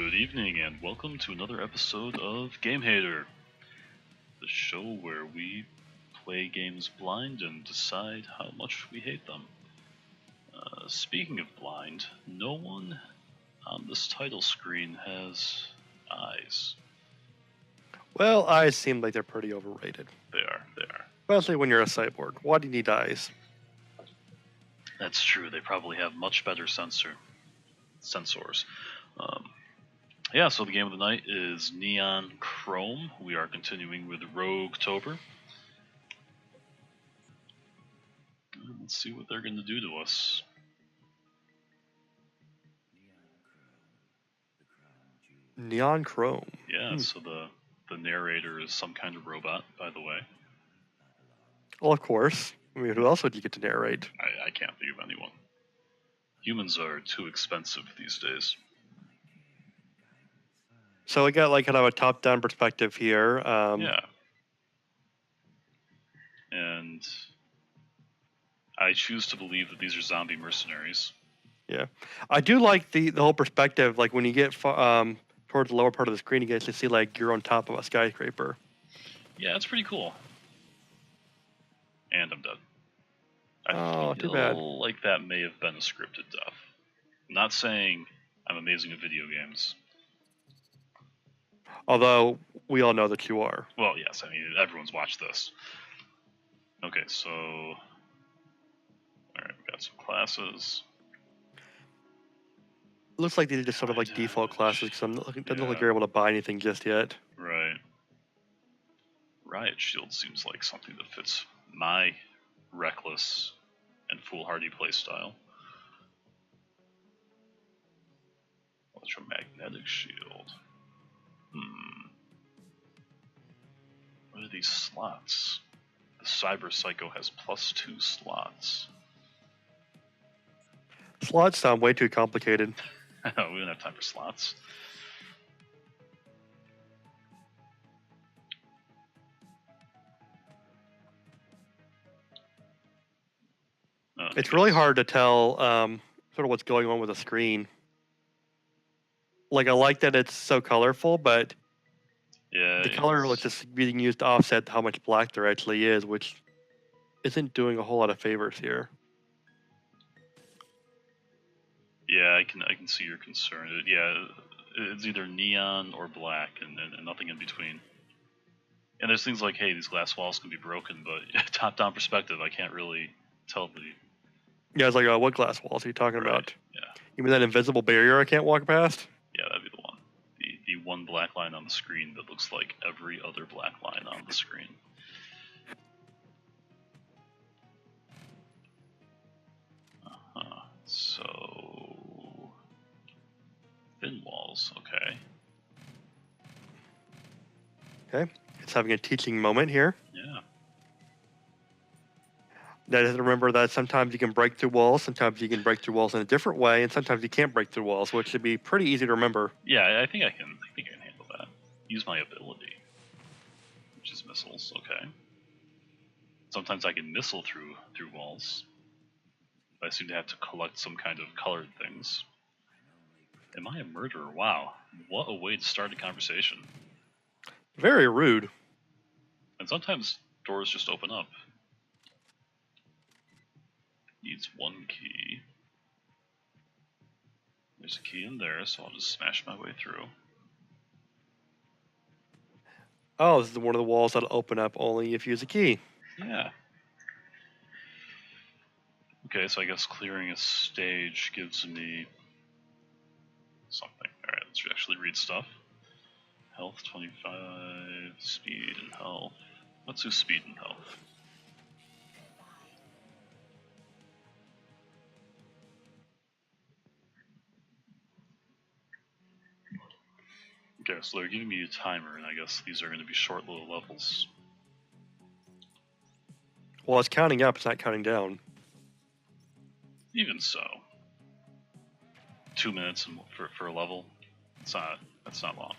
Good evening, and welcome to another episode of Gamehater, the show where we play games blind and decide how much we hate them. Speaking of blind, no one on this title screen has eyes. Well, eyes seem like they're pretty overrated. They are. Especially when you're a cyborg. Why do you need eyes? That's true, they probably have much better sensors. So the game of the night is Neon Chrome. We are continuing with ROGUETOBER. Let's see what they're going to do to us. Neon Chrome. Yeah, so the narrator is some kind of robot, by the way. Well, of course. I mean, who else would you get to narrate? I can't think of anyone. Humans are too expensive these days. So we got like kind of a top-down perspective here. Yeah. And I choose to believe that these are zombie mercenaries. Yeah. I do like the whole perspective. Like when you get towards the lower part of the screen, you get to see like you're on top of a skyscraper. Yeah, it's pretty cool. And I'm dead. Oh, feel too bad. like that may have been a scripted death. I'm not saying I'm amazing at video games. Although we all know that you are. Well, yes, I mean, everyone's watched this. Okay, so... Alright, we got some classes. Looks like these are just sort of like default classes, because doesn't look like you're able to buy anything just yet. Right. Riot Shield seems like something that fits my reckless and foolhardy playstyle. Electromagnetic Shield. What are these slots? The Cyber Psycho has +2 slots. Slots sound way too complicated. We don't have time for slots. It's really hard to tell sort of what's going on with the screen. Like, I like that it's so colorful, but yeah, the color looks just being used to offset how much black there actually is, which isn't doing a whole lot of favors here. Yeah, I can see your concern. It's either neon or black, and nothing in between. And there's things like, hey, these glass walls can be broken, but top-down perspective, I can't really tell the... Yeah, it's like, what glass walls are you talking about? Yeah. You mean that invisible barrier I can't walk past? Yeah, that'd be the one. The one black line on the screen that looks like every other black line on the screen. So... Thin walls, okay. Okay, it's having a teaching moment here. Yeah. Now, remember that sometimes you can break through walls, sometimes you can break through walls in a different way, and sometimes you can't break through walls, which should be pretty easy to remember. Yeah, I think I can handle that. Use my ability, which is missiles. Okay. Sometimes I can missile through walls. I seem to have to collect some kind of colored things. Am I a murderer? Wow, what a way to start a conversation. Very rude. And sometimes doors just open up. Needs one key. There's a key in there, so I'll just smash my way through. Oh, this is one of the walls that'll open up only if you use a key. Yeah. Okay, so I guess clearing a stage gives me something. Alright, let's actually read stuff. Health 25, speed and health. Let's do speed and health. Okay, so they're giving me a timer, and I guess these are going to be short little levels. Well, it's counting up, it's not counting down. Even so. 2 minutes for a level, that's not long.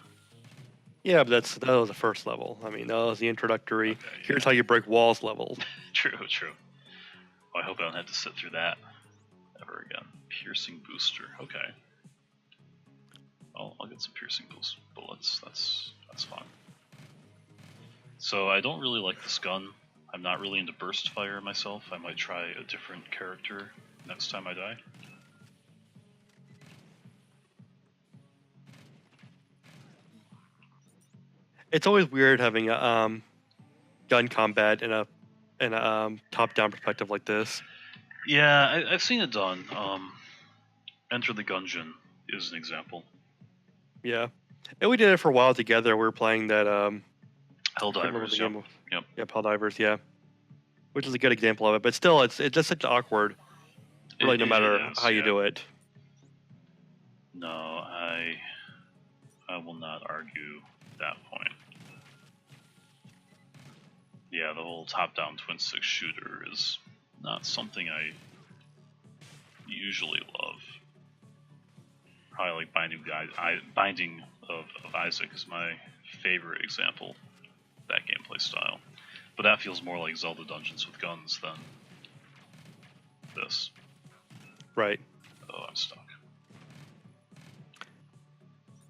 Yeah, but that was the first level. I mean, that was the introductory, Okay, yeah. Here's how you break walls level. True. Well, I hope I don't have to sit through that ever again. Piercing booster, okay. I'll get some piercing bullets. That's fine. So I don't really like this gun. I'm not really into burst fire myself. I might try a different character next time I die. It's always weird having a gun combat in a top-down perspective like this. Yeah, I've seen it done. Enter the Gungeon is an example. Yeah, and we did it for a while together. We were playing that Helldivers. Yep. Yep, Helldivers. Yeah, which is a good example of it. But still, it's just such awkward. Really, no matter how you do it. No, I will not argue that point. Yeah, the whole top-down twin-stick shooter is not something I usually love. Probably like Binding of Isaac is my favorite example of that gameplay style. But that feels more like Zelda Dungeons with guns than this. Right. Oh, I'm stuck.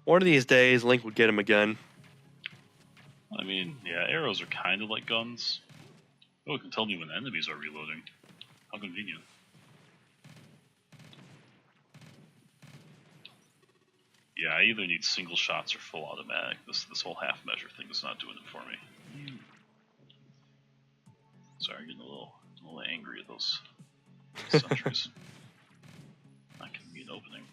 One of these days, Link would get him again. I mean, yeah, arrows are kind of like guns. Oh, it can tell me when enemies are reloading. How convenient. Yeah, I either need single shots or full automatic. This whole half measure thing is not doing it for me. Sorry, I'm getting a little angry at those sentries. Not giving me an opening.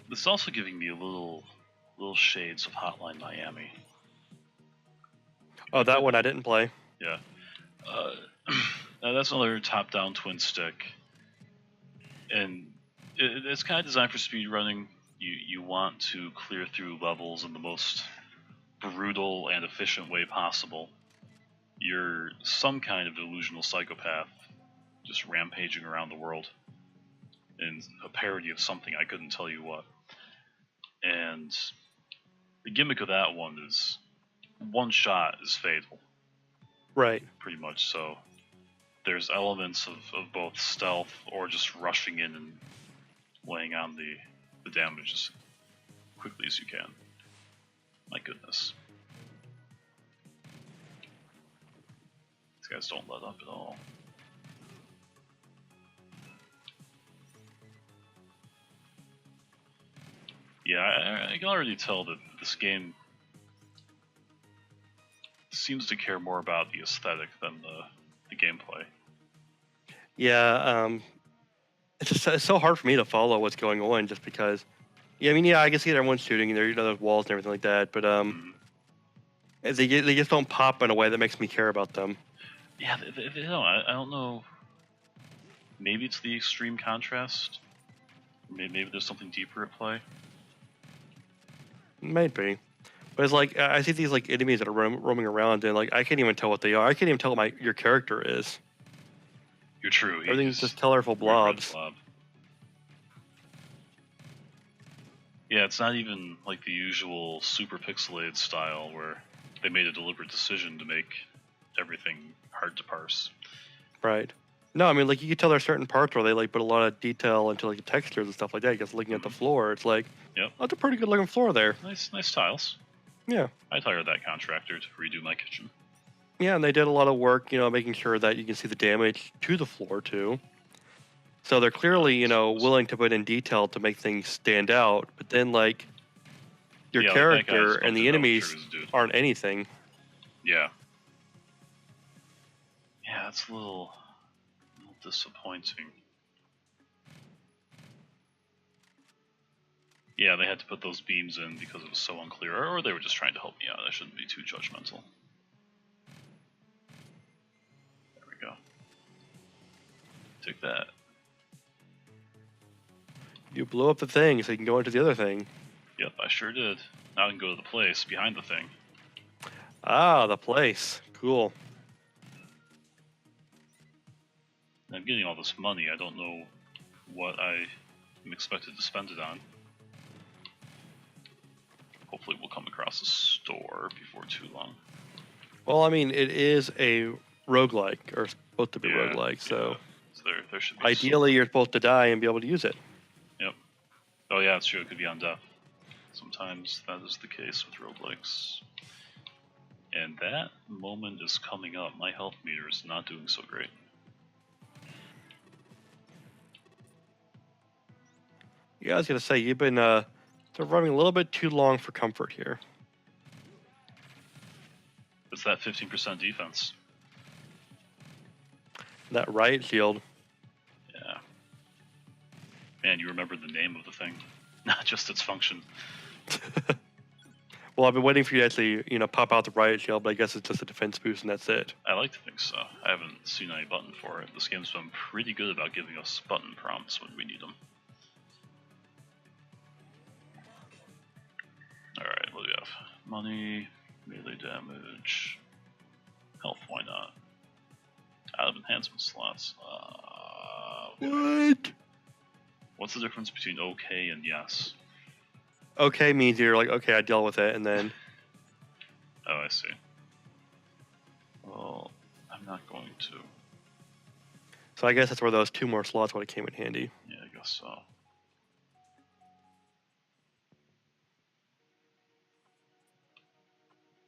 This is also giving me a little shades of Hotline Miami. Oh, that one I didn't play. Yeah. That's another top-down twin stick, and it's kind of designed for speed running. You want to clear through levels in the most brutal and efficient way possible. You're some kind of delusional psychopath, just rampaging around the world in a parody of something, I couldn't tell you what. And the gimmick of that one is one shot is fatal. Right. Pretty much so. There's elements of both stealth or just rushing in and laying on the damage as quickly as you can. My goodness. These guys don't let up at all. Yeah, I can already tell that this game seems to care more about the aesthetic than the gameplay. Yeah, it's so hard for me to follow what's going on just because. Yeah, I mean, yeah, I can see that everyone's shooting and there's walls and everything like that, but they just don't pop in a way that makes me care about them. Yeah, they don't. I don't know. Maybe it's the extreme contrast. Maybe there's something deeper at play. Maybe, but it's like I see these like enemies that are roaming around and like I can't even tell what they are. I can't even tell what your character is. You're true. Everything's just colorful blobs. Blob. Yeah, it's not even like the usual super pixelated style where they made a deliberate decision to make everything hard to parse. Right. No, I mean, like, you could tell there are certain parts where they, like, put a lot of detail into, like, the textures and stuff like that. Just looking at the floor, it's like, yep. Oh, that's a pretty good looking floor there. Nice tiles. Yeah. I'd hire that contractor to redo my kitchen. Yeah, and they did a lot of work, making sure that you can see the damage to the floor, too. So they're clearly, willing to put in detail to make things stand out. But then, like, your character and the enemies aren't anything. Yeah. Yeah, that's a little disappointing. Yeah, they had to put those beams in because it was so unclear, or they were just trying to help me out. I shouldn't be too judgmental. There we go. Take that. You blew up the thing so you can go into the other thing. Yep, I sure did. Now I can go to the place behind the thing. Ah, the place. Cool. I'm getting all this money. I don't know what I am expected to spend it on. Hopefully we'll come across a store before too long. Well, I mean, it is a roguelike, or supposed to be roguelike, so there should be ideally you're supposed to die and be able to use it. Yep. Oh yeah, it's true, it could be on death. Sometimes that is the case with roguelikes. And that moment is coming up. My health meter is not doing so great. Yeah, I was going to say, you've been sort of running a little bit too long for comfort here. It's that 15% defense. That riot shield. Yeah. Man, you remembered the name of the thing, not just its function. Well, I've been waiting for you to actually, pop out the riot shield, but I guess it's just a defense boost and that's it. I like to think so. I haven't seen any button for it. This game's been pretty good about giving us button prompts when we need them. Alright, what do we have? Money, melee damage, health, why not? Out of enhancement slots. What? What's the difference between okay and yes? Okay means you're like, okay, I deal with it, and then... Oh, I see. Well, I'm not going to. So I guess that's where those 2 more slots would have came in handy. Yeah, I guess so.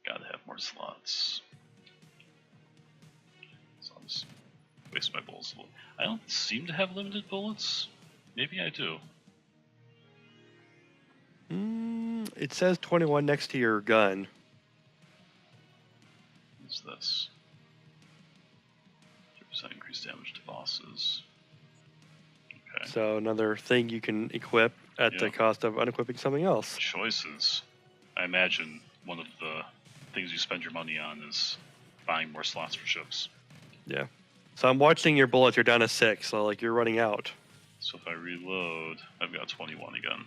Gotta have more slots. So I'll just waste my bullets a little. I don't seem to have limited bullets. Maybe I do. It says 21 next to your gun. What's this? 3% increased damage to bosses. Okay. So another thing you can equip at the cost of unequipping something else. Choices. I imagine one of the things you spend your money on is buying more slots for ships. Yeah. So I'm watching your bullets. You're down to 6, so like you're running out. So if I reload, I've got 21 again.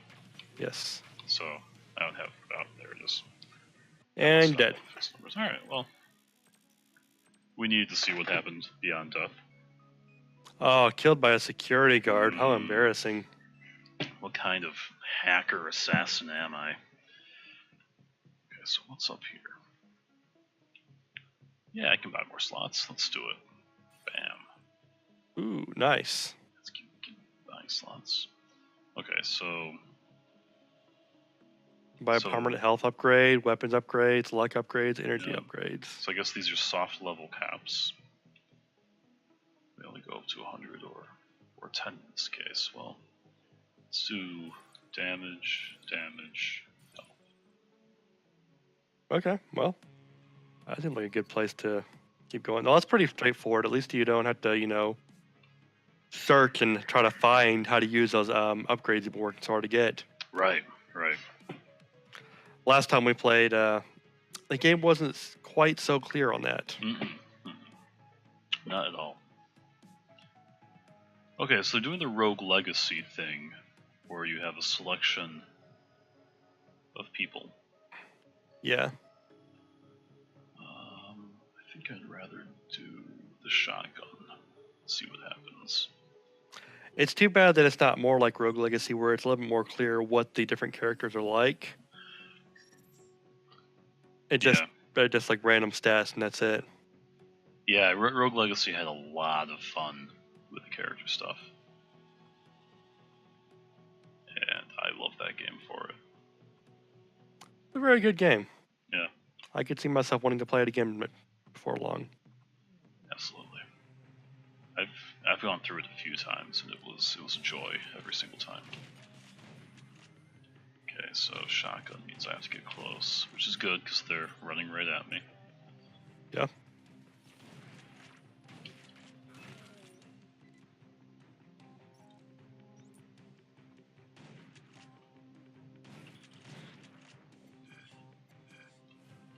Yes. So I don't have. Oh, there it is. And dead. All right. Well, we needed to see what happened beyond death. Oh, killed by a security guard. How embarrassing. What kind of hacker assassin am I? Okay, so what's up here? Yeah, I can buy more slots. Let's do it. Bam. Ooh, nice. Let's keep buying slots. Okay, so... Buy a permanent health upgrade, weapons upgrades, luck upgrades, energy upgrades. So I guess these are soft level caps. They only go up to 100 or 10 in this case. Well, let's do damage, health. Okay, well, that seems like a good place to keep going. No, that's pretty straightforward. At least you don't have to, search and try to find how to use those upgrades you've been working so hard to get. Right. Last time we played, the game wasn't quite so clear on that. Not at all. Okay, so they're doing the Rogue Legacy thing, where you have a selection of people. Yeah. I think I'd rather do the shotgun. See what happens. It's too bad that it's not more like Rogue Legacy, where it's a little bit more clear what the different characters are like. They're just like random stats, and that's it. Yeah, Rogue Legacy had a lot of fun with the character stuff. And I love that game for it. It's a very good game. Yeah. I could see myself wanting to play it again before long. Absolutely. I've gone through it a few times, and it was a joy every single time. Okay, so shotgun means I have to get close, which is good because they're running right at me. Yeah.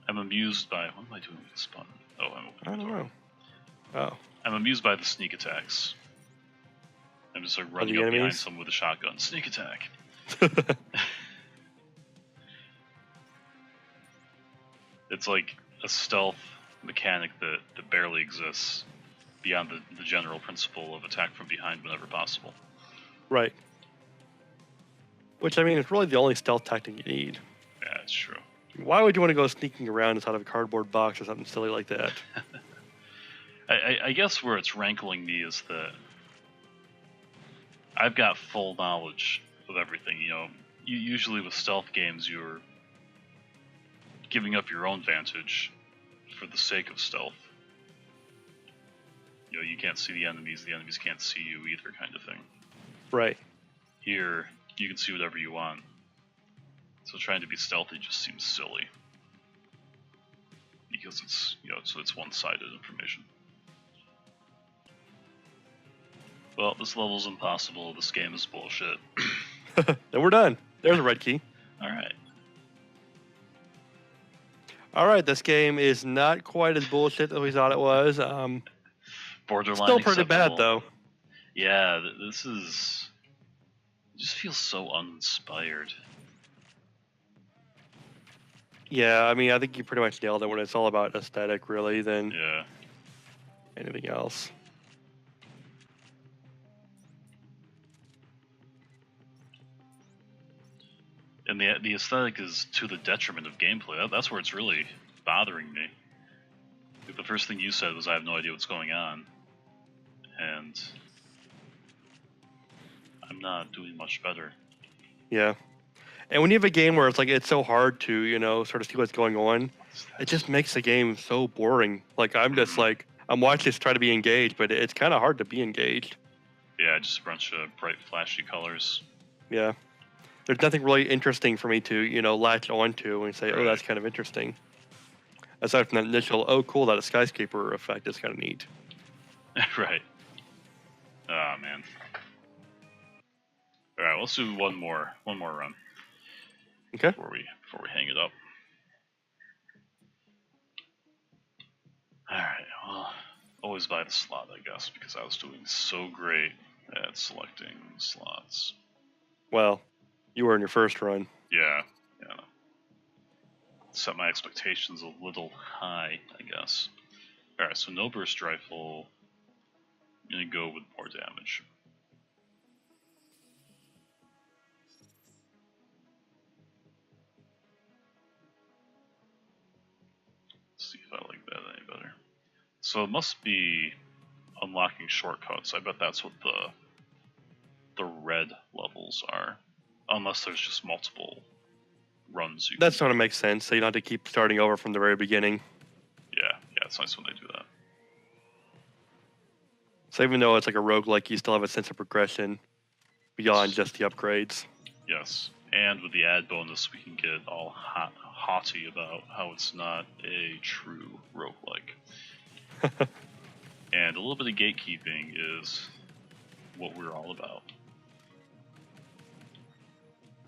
I'm amused by... What am I doing with this button? Oh, I'm opening the door. I don't know. Oh. I'm amused by the sneak attacks. I'm just like running up behind someone with a shotgun. Sneak attack! It's like a stealth mechanic that barely exists beyond the general principle of attack from behind whenever possible. Right. Which, I mean, is really the only stealth tactic you need. Yeah, it's true. Why would you want to go sneaking around inside of a cardboard box or something silly like that? I guess where it's rankling me is that I've got full knowledge of everything. You know, usually with stealth games, you're giving up your own vantage for the sake of stealth. You know, you can't see the enemies can't see you either, kind of thing. Right. Here, you can see whatever you want. So trying to be stealthy just seems silly. Because it's, you know, so it's one-sided information. Well, this level's impossible, this game is bullshit. Then we're done. There's a red key. Alright. Alright, this game is not quite as bullshit as we thought it was. Borderline still pretty acceptable. bad, though. Yeah, this is... It just feels so uninspired. Yeah, I mean, I think you pretty much nailed it when it's all about aesthetic, really, than Yeah. anything else. And the aesthetic is to the detriment of gameplay. That's where it's really bothering me. The first thing you said was I have no idea what's going on. And I'm not doing much better. Yeah. And when you have a game where it's like it's so hard to, you know, sort of see what's going on, it just makes the game so boring. Like I'm just like I'm watching this try to be engaged, but it's kind of hard to be engaged. Yeah, just a bunch of bright, flashy colors. Yeah. There's nothing really interesting for me to, you know, latch onto and say, oh, that's kind of interesting. Aside from that initial, oh, cool, that skyscraper effect is kind of neat. Right. Oh man. All right, let's do one more run. Okay. Before we hang it up. All right. Well, always buy the slot, I guess, because I was doing so great at selecting slots. Well, you were in your first run. Yeah. Set my expectations a little high, I guess. All right. So no burst rifle. I'm gonna go with more damage. See if I like that any better. So it must be unlocking shortcuts. I bet that's what the red levels are. Unless there's just multiple runs you That can sort of makes sense. So you don't have to keep starting over from the very beginning. Yeah, it's nice when they do that. So even though it's like a roguelike, you still have a sense of progression beyond just the upgrades. Yes. And with the ad bonus, we can get all haughty about how it's not a true roguelike. And a little bit of gatekeeping is what we're all about.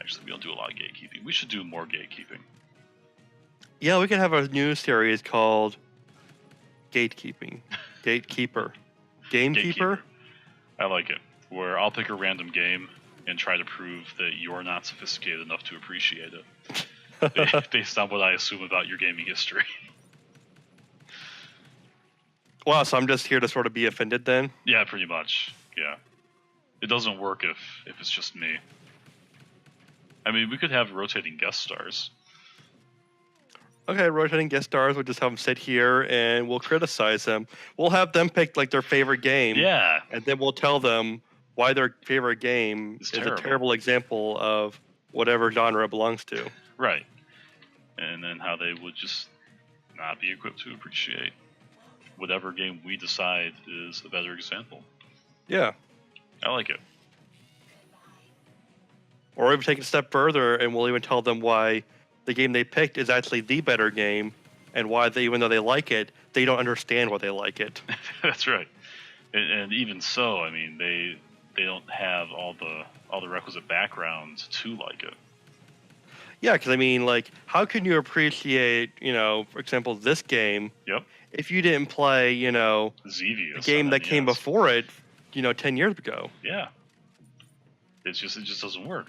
Actually, we don't do a lot of gatekeeping. We should do more gatekeeping. Yeah, we could have a new series called Gatekeeping. Gatekeeper. Gamekeeper? I like it. Where I'll pick a random game and try to prove that you're not sophisticated enough to appreciate it. Based on what I assume about your gaming history. Wow, so I'm just here to sort of be offended then? Yeah, pretty much. Yeah. It doesn't work if it's just me. I mean, we could have rotating guest stars. Okay, rotating guest stars, we'll just have them sit here and we'll criticize them. We'll have them pick like their favorite game. Yeah. And then we'll tell them why their favorite game is a terrible example of whatever genre it belongs to. Right. And then how they would just not be equipped to appreciate whatever game we decide is a better example. Yeah. I like it. Or even take it a step further and we'll even tell them why the game they picked is actually the better game and why they, even though they like it, they don't understand why they like it. That's right. And even so, I mean, they don't have all the requisite background to like it. Yeah, because I mean, like, how can you appreciate, you know, for example, this game if you didn't play, you know, Xevious, the game that came before it, you know, 10 years ago? Yeah. It just doesn't work.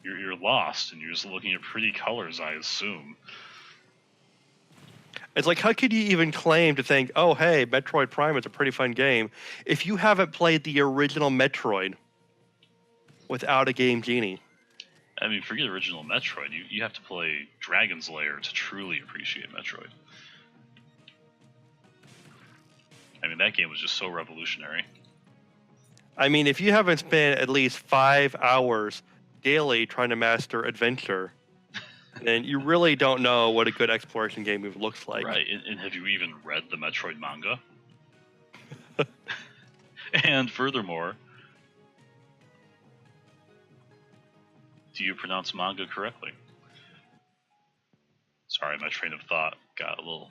You're lost, and you're just looking at pretty colors, I assume. It's like, how could you even claim to think, oh, hey, Metroid Prime is a pretty fun game if you haven't played the original Metroid? without a Game Genie. I mean, forget original Metroid. You have to play Dragon's Lair to truly appreciate Metroid. I mean, that game was just so revolutionary. I mean, if you haven't spent at least 5 hours daily trying to master Adventure, then you really don't know what a good exploration game looks like. Right, and have you even read the Metroid manga? And furthermore, do you pronounce manga correctly? Sorry, my train of thought got a little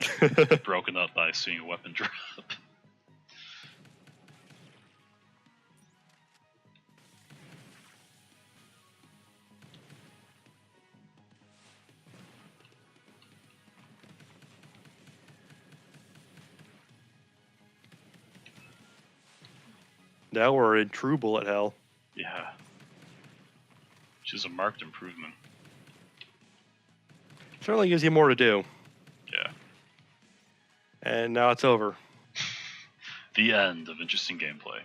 broken up by seeing a weapon drop. Now we're in true bullet hell. Yeah. Which is a marked improvement. Certainly gives you more to do. Yeah. And now it's over. The end of interesting gameplay.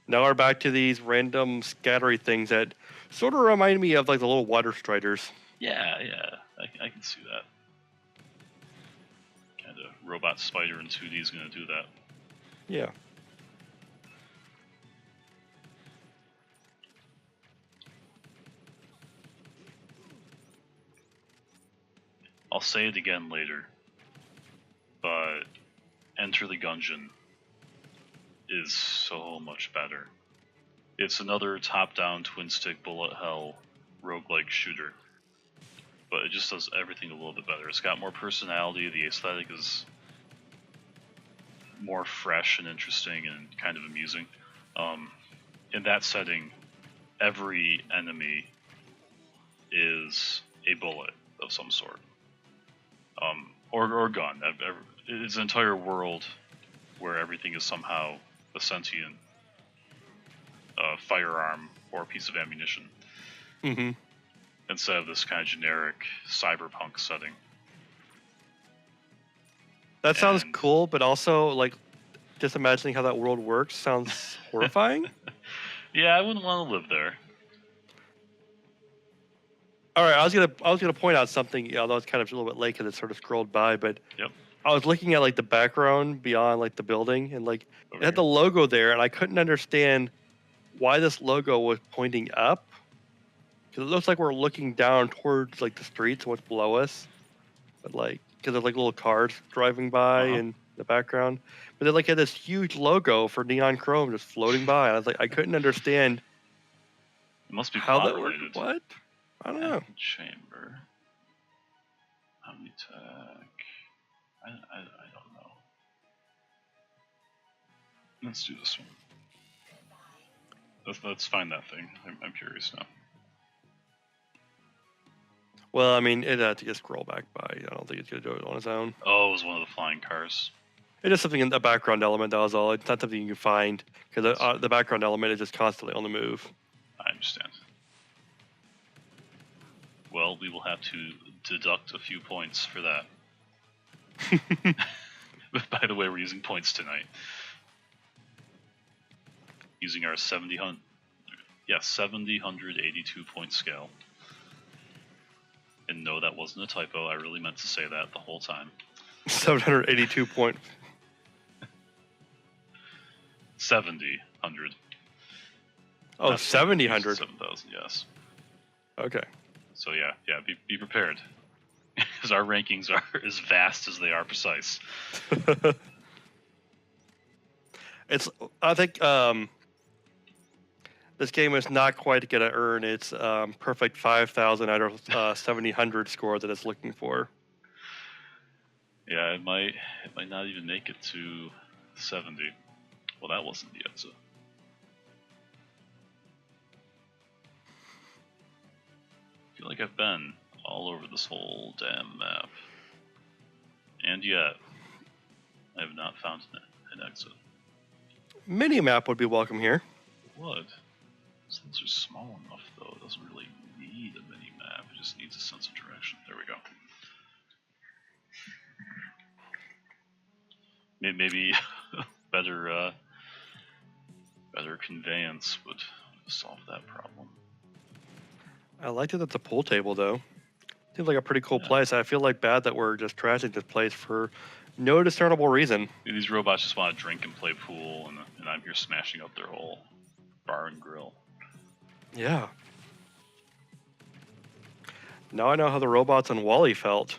Now we're back to these random scattery things that sort of remind me of like the little water striders. Yeah, I can see that. Kind of robot spider in 2D is going to do that. Yeah. I'll say it again later, but Enter the Gungeon is so much better. It's another top-down twin-stick bullet hell roguelike shooter, but it just does everything a little bit better. It's got more personality, the aesthetic is more fresh and interesting and kind of amusing. In that setting, every enemy is a bullet of some sort. Or gun. It's an entire world where everything is somehow a sentient firearm or a piece of ammunition. Mm-hmm. Instead of this kind of generic cyberpunk setting. That sounds cool, but also like just imagining how that world works sounds horrifying. Yeah, I wouldn't want to live there. All right, I was gonna point out something, although it's kind of a little bit late because it sort of scrolled by, but Yep. I was looking at like the background beyond like the building, and like Over it had here. the logo there, and I couldn't understand why this logo was pointing up, because it looks like we're looking down towards like the streets, what's below us, but like because there's like little cars driving by in the background, but then like had this huge logo for Neon Chrome just floating by, and I was like I couldn't understand It must be how plot that worked. related. What? I don't know. Chamber. Omnitech. I don't know. Let's do this one. Let's find that thing. I'm curious now. Well, I mean, it had to just scroll back by. I don't think it's gonna do it on its own. Oh, it was one of the flying cars. It's just something in the background element. That was all. It's not something you can find because the background element is just constantly on the move. I understand. Well, we will have to deduct a few points for that. By the way, we're using points tonight. Using our 7,182 point scale. And no, that wasn't a typo. I really meant to say that the whole time. 782 point. 7,000. Oh, Not 7,000. 7,000, yes. Okay. So yeah, be prepared. Because our rankings are as vast as they are precise. I think this game is not quite going to earn its perfect 5,000 out of 7,000 score that it's looking for. Yeah, it might not even make it to 70. Well, that wasn't the answer. I feel like I've been all over this whole damn map. And yet, I have not found an exit. Mini-map would be welcome here. It would. These things are small enough, though. It doesn't really need a mini-map. It just needs a sense of direction. There we go. Maybe better conveyance would to solve that problem. I liked it at the pool table, though. Seems like a pretty cool Yeah. place. I feel like bad that we're just trashing this place for no discernible reason. These robots just want to drink and play pool, and I'm here smashing up their whole bar and grill. Yeah. Now I know how the robots on Wall-E felt.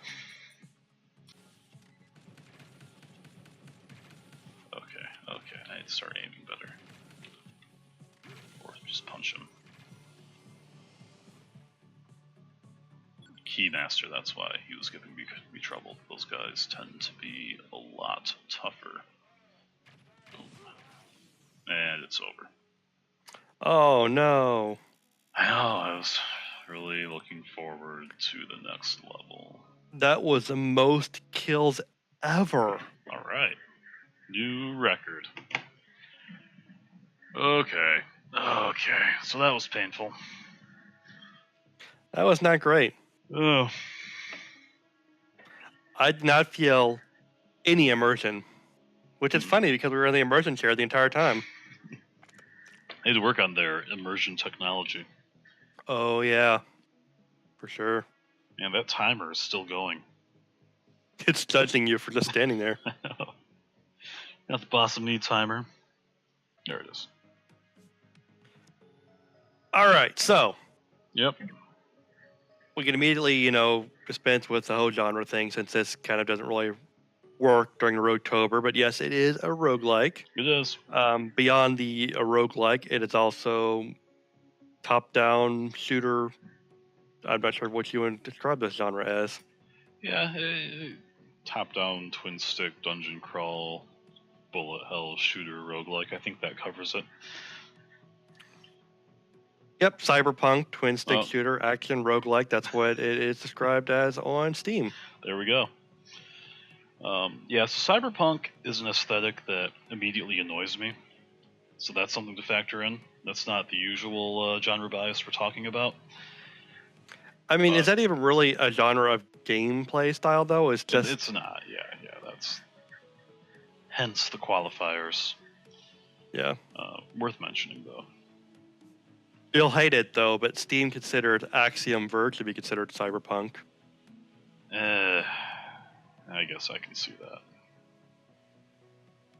Okay, I need to start aiming better. Or just punch him. Keymaster, that's why he was giving me trouble. Those guys tend to be a lot tougher. Boom. And it's over. Oh, no. I know, I was really looking forward to the next level. That was the most kills ever. Alright. New record. Okay, so that was painful. That was not great. Oh. I did not feel any immersion, which is funny because we were in the immersion chair the entire time. They had to work on their immersion technology. Oh, yeah. For sure. And that timer is still going. It's judging you for just standing there. Got the Boss of Me timer. There it is. All right, so Yep. we can immediately, dispense with the whole genre thing since this kind of doesn't really work during ROGUETOBER. But yes, it is a roguelike. It is. Beyond a roguelike, it is also top-down shooter. I'm not sure what you would describe this genre as. Yeah, top-down, twin-stick, dungeon crawl, bullet hell shooter roguelike. I think that covers it. Yep, cyberpunk, twin-stick shooter, action, roguelike. That's what it is described as on Steam. There we go. Yeah, so cyberpunk is an aesthetic that immediately annoys me. So that's something to factor in. That's not the usual genre bias we're talking about. I mean, is that even really a genre of gameplay style, though? It's just... It's not, yeah, that's... Hence the qualifiers. Yeah. Worth mentioning, though. You'll hate it, though, but Steam considered Axiom Verge to be considered cyberpunk. I guess I can see that.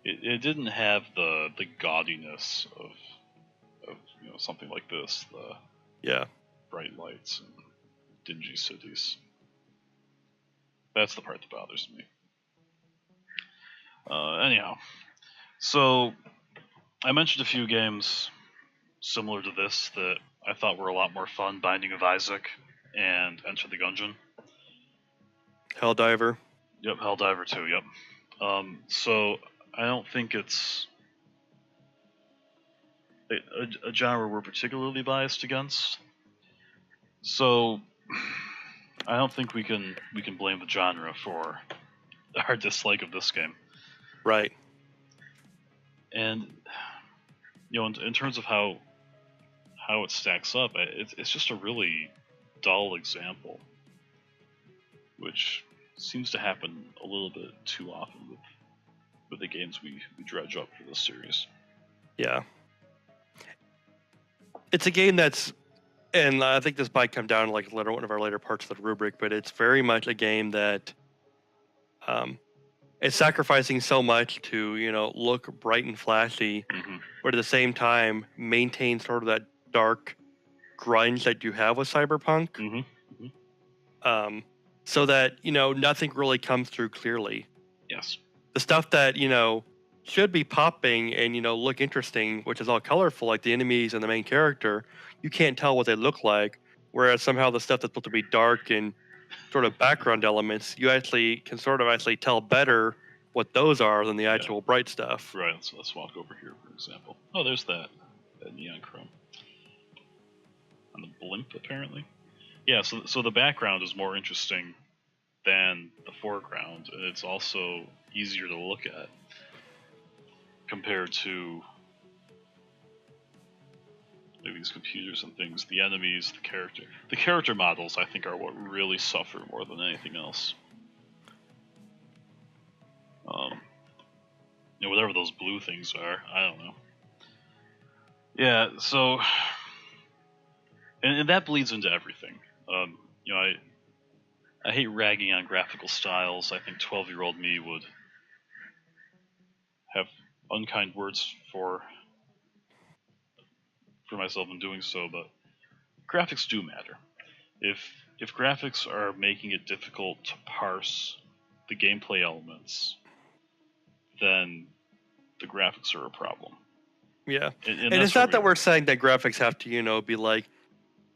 It didn't have the gaudiness of something like this. The bright lights and dingy cities. That's the part that bothers me. Anyhow, so I mentioned a few games similar to this that I thought were a lot more fun: Binding of Isaac and Enter the Gungeon. Helldiver. Yep, Helldiver 2, yep. So I don't think it's a genre we're particularly biased against. So I don't think we can blame the genre for our dislike of this game. Right. And in terms of how it stacks up, it's just a really dull example, which seems to happen a little bit too often with the games we dredge up for this series. Yeah. It's a game that's, and I think this might come down to like one of our later parts of the rubric, but it's very much a game that it's sacrificing so much to, look bright and flashy, but at the same time maintain sort of that dark grunge that you have with cyberpunk. So that, nothing really comes through clearly. Yes. The stuff that, should be popping and, look interesting, which is all colorful, like the enemies and the main character, you can't tell what they look like. Whereas somehow the stuff that's supposed to be dark and sort of background elements, you actually can sort of actually tell better what those are than the actual bright stuff. Right, so let's walk over here, for example. Oh, there's that neon chrome. On the blimp, apparently. Yeah, so the background is more interesting than the foreground, and it's also easier to look at compared to maybe these computers and things. The enemies, the character models, I think, are what really suffer more than anything else. Whatever those blue things are, I don't know. Yeah, so and that bleeds into everything. You know, I hate ragging on graphical styles. I think 12-year-old me would have unkind words for myself in doing so, but graphics do matter. If graphics are making it difficult to parse the gameplay elements, then the graphics are a problem. Yeah, And and that's it's where not we that are. we're saying that graphics have to, be like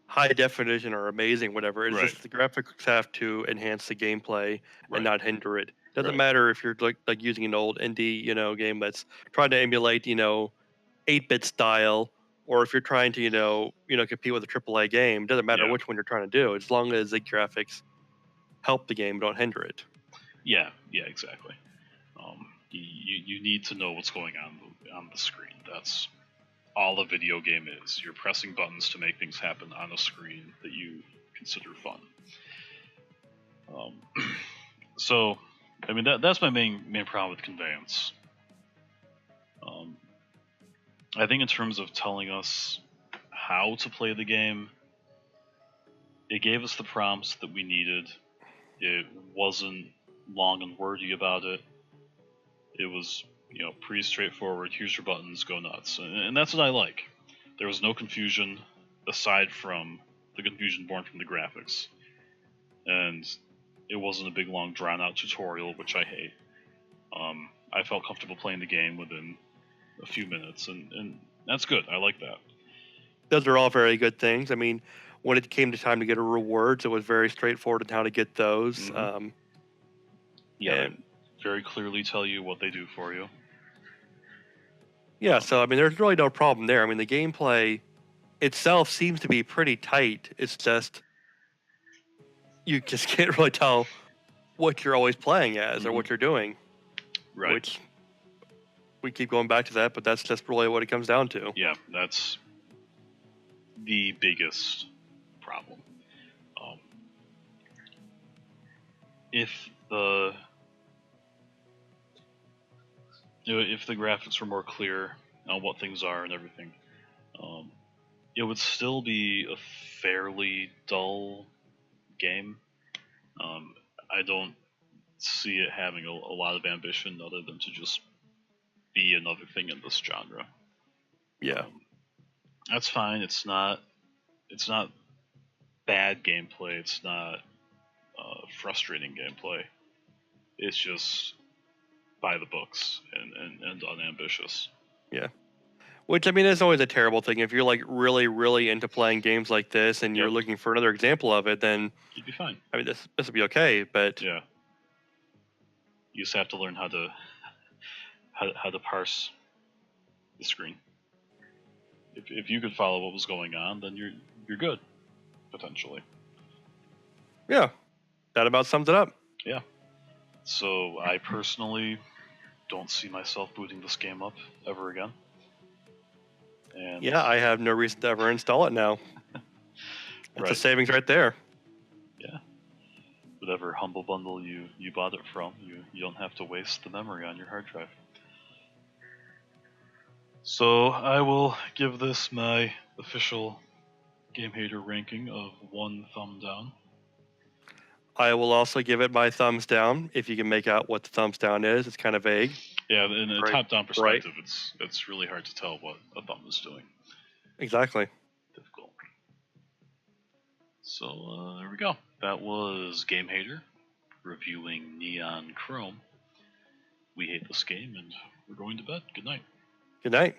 high definition or amazing, whatever. It's Right. just the graphics have to enhance the gameplay and Right. not hinder it. Doesn't Right. matter if you're like using an old indie, game that's trying to emulate, 8-bit style, or if you're trying to, compete with a AAA game. Doesn't matter Yeah. which one you're trying to do, as long as the graphics help the game, don't hinder it. Yeah. Yeah. Exactly. You need to know what's going on the screen. That's all a video game is. You're pressing buttons to make things happen on a screen that you consider fun. Um, so, I mean, that's my main problem with Conveyance. Um, I think in terms of telling us how to play the game, it gave us the prompts that we needed. It wasn't long and wordy about it. It was, pretty straightforward. Here's your buttons, go nuts, and that's what I like. There was no confusion aside from the confusion born from the graphics, and it wasn't a big long drawn out tutorial, which I hate. I felt comfortable playing the game within a few minutes, and that's good. I like that. Those are all very good things. I mean, when it came to time to get a rewards, it was very straightforward on how to get those. Mm-hmm. Yeah, they And very clearly tell you what they do for you. yeah, so I mean, there's really no problem there. I mean, the gameplay itself seems to be pretty tight. It's just you just can't really tell what you're always playing as or what you're doing, Right. which we keep going back to that, but that's just really what it comes down to. Yeah, that's the biggest problem. Um, if the if the graphics were more clear on what things are and everything, um, it would still be a fairly dull game. Um, I don't see it having a lot of ambition other than to just be another thing in this genre. Yeah. That's fine. It's not bad gameplay. It's not frustrating gameplay. It's just by the books and unambitious. Yeah. Which I mean is always a terrible thing. If you're like really, really into playing games like this and you're Yep, looking for another example of it, then you'd be fine. I mean this will be okay. But Yeah, you just have to learn how to parse the screen. If you could follow what was going on, then you're good potentially. yeah, that about sums it up. Yeah. So I personally don't see myself booting this game up ever again. And Yeah, I have no reason to ever install it now. That's a right. savings right there. Yeah. Whatever humble bundle you bought it from, you don't have to waste the memory on your hard drive. So I will give this my official Gamehater ranking of 1 thumb down. I will also give it my thumbs down. If you can make out what the thumbs down is, it's kind of vague. Yeah, in a Right. top-down perspective, it's really hard to tell what a thumb is doing. Exactly. Difficult. So there we go. That was Gamehater reviewing Neon Chrome. We hate this game, and we're going to bed. Good night. Good night.